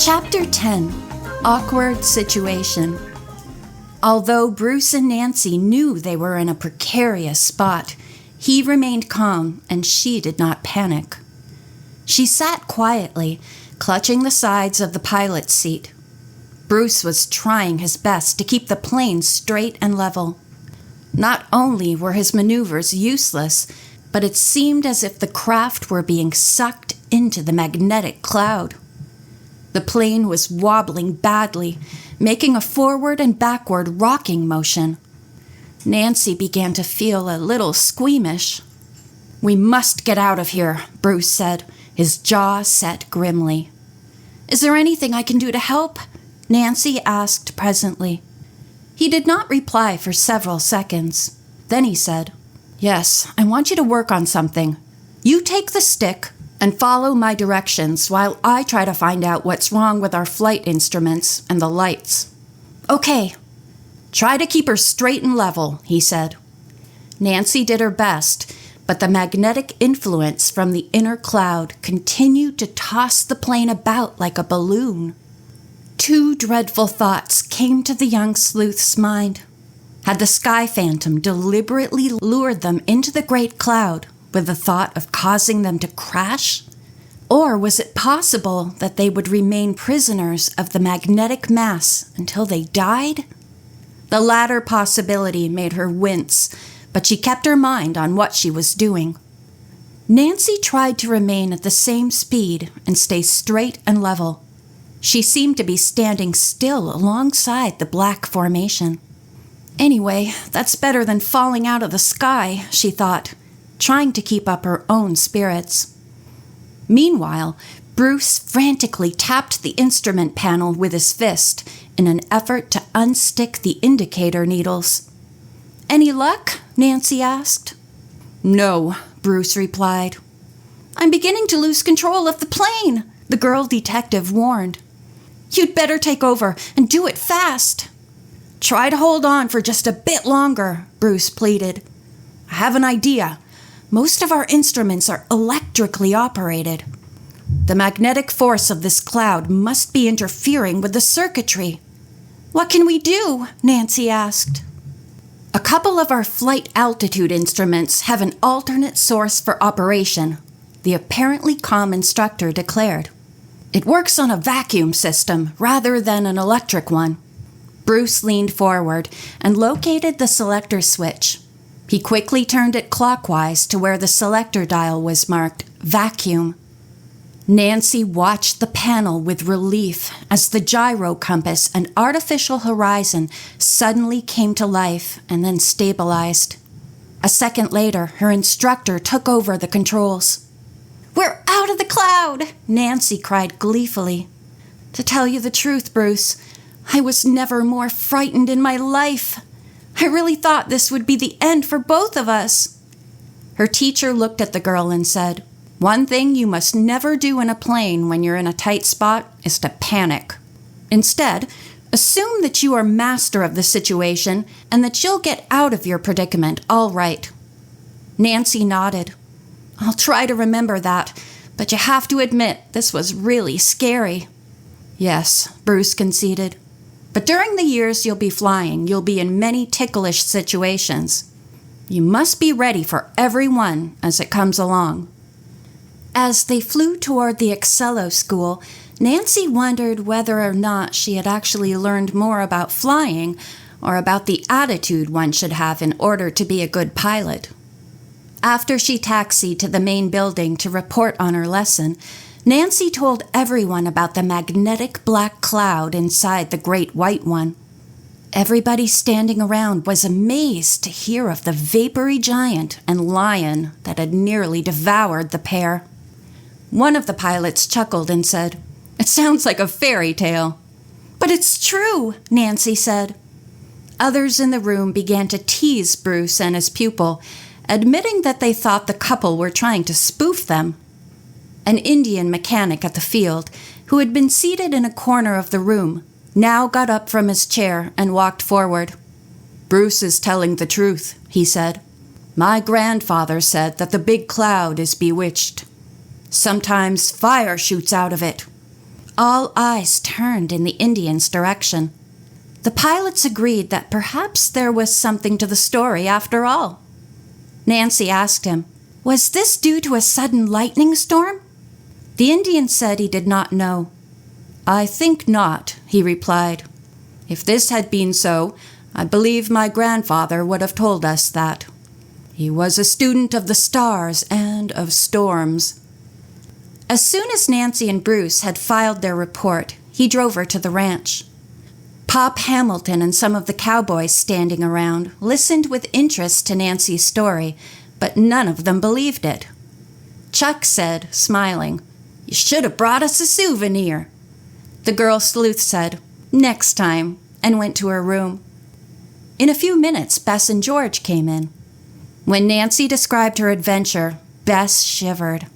Chapter 10. Awkward Situation. Although Bruce and Nancy knew they were in a precarious spot, he remained calm and she did not panic. She sat quietly, clutching the sides of the pilot's seat. Bruce was trying his best to keep the plane straight and level. Not only were his maneuvers useless, but it seemed as if the craft were being sucked into the magnetic cloud. The plane was wobbling badly, making a forward and backward rocking motion. Nancy began to feel a little squeamish. "We must get out of here," Bruce said, his jaw set grimly. "Is there anything I can do to help?" Nancy asked presently. He did not reply for several seconds. Then he said, "Yes, I want you to work on something. You take the stick and follow my directions while I try to find out what's wrong with our flight instruments and the lights." "Okay." "Try to keep her straight and level," he said. Nancy did her best, but the magnetic influence from the inner cloud continued to toss the plane about like a balloon. Two dreadful thoughts came to the young sleuth's mind. Had the sky phantom deliberately lured them into the great cloud with the thought of causing them to crash? Or was it possible that they would remain prisoners of the magnetic mass until they died? The latter possibility made her wince, but she kept her mind on what she was doing. Nancy tried to remain at the same speed and stay straight and level. She seemed to be standing still alongside the black formation. "Anyway, that's better than falling out of the sky," she thought, trying to keep up her own spirits. Meanwhile, Bruce frantically tapped the instrument panel with his fist in an effort to unstick the indicator needles. "Any luck?" Nancy asked. "No," Bruce replied. "I'm beginning to lose control of the plane," the girl detective warned. "You'd better take over and do it fast." "Try to hold on for just a bit longer," Bruce pleaded. "I have an idea. Most of our instruments are electrically operated. The magnetic force of this cloud must be interfering with the circuitry." "What can we do?" Nancy asked. "A couple of our flight altitude instruments have an alternate source for operation," the apparently calm instructor declared. "It works on a vacuum system rather than an electric one." Bruce leaned forward and located the selector switch. He quickly turned it clockwise to where the selector dial was marked vacuum. Nancy watched the panel with relief as the gyro compass and artificial horizon suddenly came to life and then stabilized. A second later, her instructor took over the controls. "We're out of the cloud!" Nancy cried gleefully. "To tell you the truth, Bruce, I was never more frightened in my life. I really thought this would be the end for both of us." Her teacher looked at the girl and said, "One thing you must never do in a plane when you're in a tight spot is to panic. Instead, assume that you are master of the situation and that you'll get out of your predicament all right." Nancy nodded. "I'll try to remember that, but you have to admit this was really scary." "Yes," Bruce conceded. "But during the years you'll be flying, you'll be in many ticklish situations. You must be ready for every one as it comes along." As they flew toward the Excello School, Nancy wondered whether or not she had actually learned more about flying or about the attitude one should have in order to be a good pilot. After she taxied to the main building to report on her lesson, Nancy told everyone about the magnetic black cloud inside the Great White One. Everybody standing around was amazed to hear of the vapory giant and lion that had nearly devoured the pair. One of the pilots chuckled and said, "It sounds like a fairy tale." "But it's true," Nancy said. Others in the room began to tease Bruce and his pupil, admitting that they thought the couple were trying to spoof them. An Indian mechanic at the field, who had been seated in a corner of the room, now got up from his chair and walked forward. "Bruce is telling the truth," he said. "My grandfather said that the big cloud is bewitched. Sometimes fire shoots out of it. All eyes turned in the Indians' direction. The pilots agreed that perhaps there was something to the story after all. Nancy asked him, "Was this due to a sudden lightning storm?" The Indian said he did not know. "I think not," he replied. "If this had been so, I believe my grandfather would have told us that. He was a student of the stars and of storms." As soon as Nancy and Bruce had filed their report, he drove her to the ranch. Pop Hamilton and some of the cowboys standing around listened with interest to Nancy's story, but none of them believed it. Chuck said, smiling, "You should have brought us a souvenir." The girl sleuth said, "Next time," and went to her room. In a few minutes, Bess and George came in. When Nancy described her adventure, Bess shivered.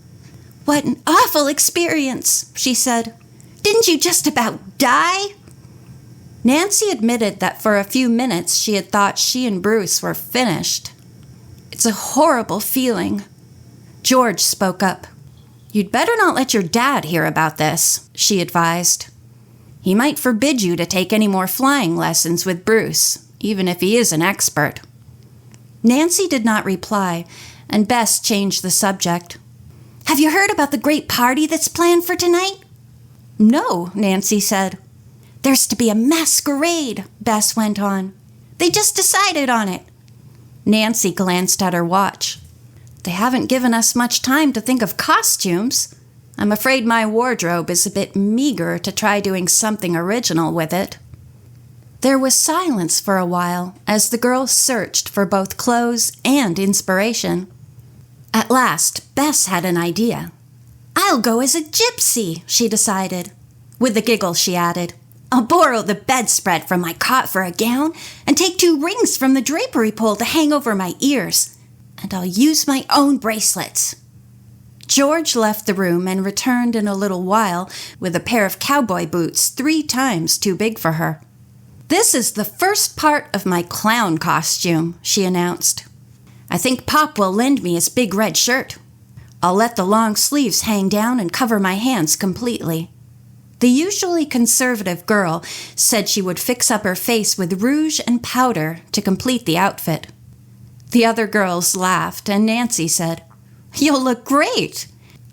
"What an awful experience," she said. "Didn't you just about die?" Nancy admitted that for a few minutes she had thought she and Bruce were finished. "It's a horrible feeling." George spoke up. "You'd better not let your dad hear about this," she advised. "He might forbid you to take any more flying lessons with Bruce, even if he is an expert." Nancy did not reply, and Bess changed the subject. "Have you heard about the great party that's planned for tonight?" "No," Nancy said. "There's to be a masquerade," Bess went on. "They just decided on it." Nancy glanced at her watch. "They haven't given us much time to think of costumes. I'm afraid my wardrobe is a bit meager to try doing something original with it." There was silence for a while as the girls searched for both clothes and inspiration. At last, Bess had an idea. "I'll go as a gypsy," she decided. With a giggle, she added, "I'll borrow the bedspread from my cot for a gown and take 2 rings from the drapery pole to hang over my ears. And I'll use my own bracelets." George left the room and returned in a little while with a pair of cowboy boots 3 times too big for her. "This is the first part of my clown costume," she announced. "I think Pop will lend me his big red shirt. I'll let the long sleeves hang down and cover my hands completely." The usually conservative girl said she would fix up her face with rouge and powder to complete the outfit. The other girls laughed, and Nancy said, "You'll look great.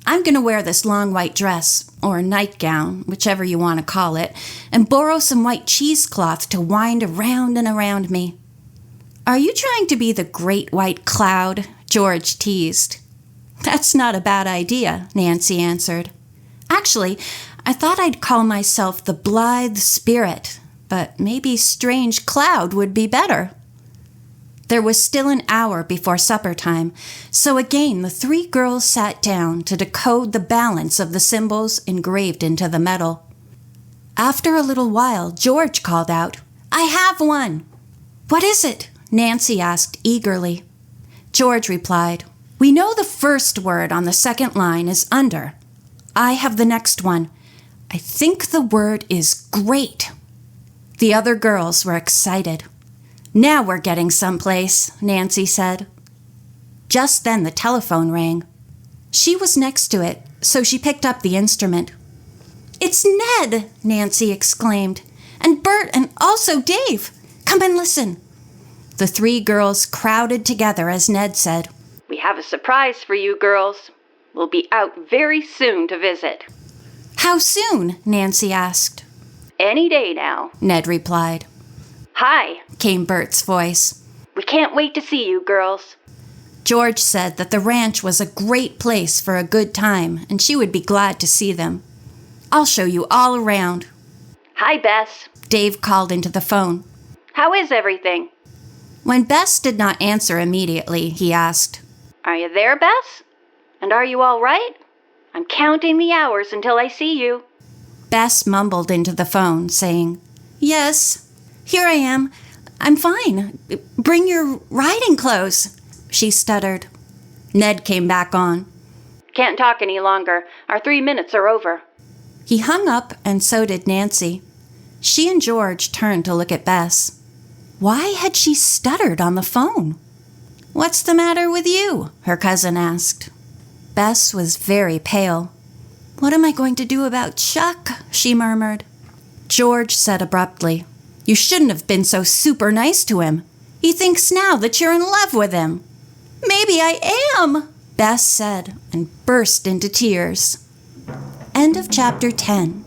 I'm going to wear this long white dress, or nightgown, whichever you want to call it, and borrow some white cheesecloth to wind around and around me." "Are you trying to be the great white cloud?" George teased. "That's not a bad idea," Nancy answered. "Actually, I thought I'd call myself the Blithe Spirit, but maybe Strange Cloud would be better." There was still an hour before supper time, so again the 3 girls sat down to decode the balance of the symbols engraved into the metal. After a little while, George called out, "I have one." "What is it?" Nancy asked eagerly. George replied, "We know the first word on the second line is under. I have the next one. I think the word is great." The other girls were excited. "Now we're getting someplace," Nancy said. Just then the telephone rang. She was next to it, so she picked up the instrument. "It's Ned!" Nancy exclaimed. "And Bert, and also Dave. Come and listen." The 3 girls crowded together as Ned said, "We have a surprise for you girls. We'll be out very soon to visit." "How soon?" Nancy asked. "Any day now," Ned replied. "Hi," came Bert's voice. "We can't wait to see you girls." George said that the ranch was a great place for a good time, and she would be glad to see them. "I'll show you all around." "Hi, Bess," Dave called into the phone. "How is everything?" When Bess did not answer immediately, he asked, "Are you there, Bess? And are you all right? I'm counting the hours until I see you." Bess mumbled into the phone, saying, "Yes, here I am. I'm fine. Bring your riding clothes," she stuttered. Ned came back on. "Can't talk any longer. Our 3 minutes are over." He hung up, and so did Nancy. She and George turned to look at Bess. Why had she stuttered on the phone? "What's the matter with you?" her cousin asked. Bess was very pale. "What am I going to do about Chuck?" she murmured. George said abruptly, "You shouldn't have been so super nice to him. He thinks now that you're in love with him." "Maybe I am," Bess said and burst into tears. End of chapter 10.